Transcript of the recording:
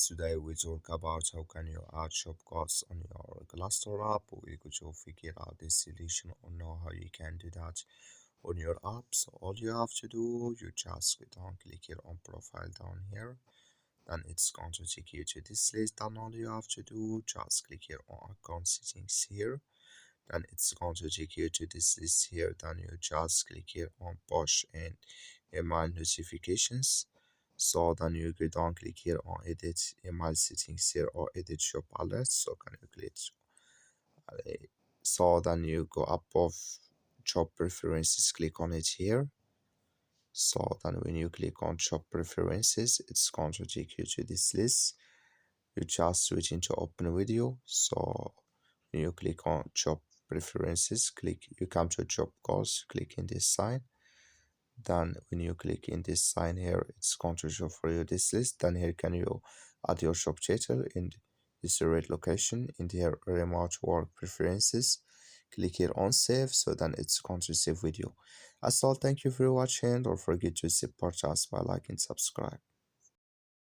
Today we talk about how can you add shop cards on your Glassdoor app. We could to figure out this solution or know how you can do that on your app. So all you have to do, you just click here on profile down here. Then it's going to take you to this list. Then all you have to do, just click here on account settings here. Then it's going to take you to this list here. Then you just click here on push and email notifications. So then you go down, click here on edit email settings here or edit shop alerts. So can you click so then you go above shop preferences, click on it here. So then when you click on shop preferences, it's going to take you to this list. You just switch into open video. So when you click on shop preferences, click you come to job goals, click in this sign. Then when you click in this sign here, it's going to show for you this list. Then here can you add your shop title in this red location in here remote work preferences. Click here on save, so then it's going to save video. As all, thank you for watching. Don't forget to support us by liking, subscribe.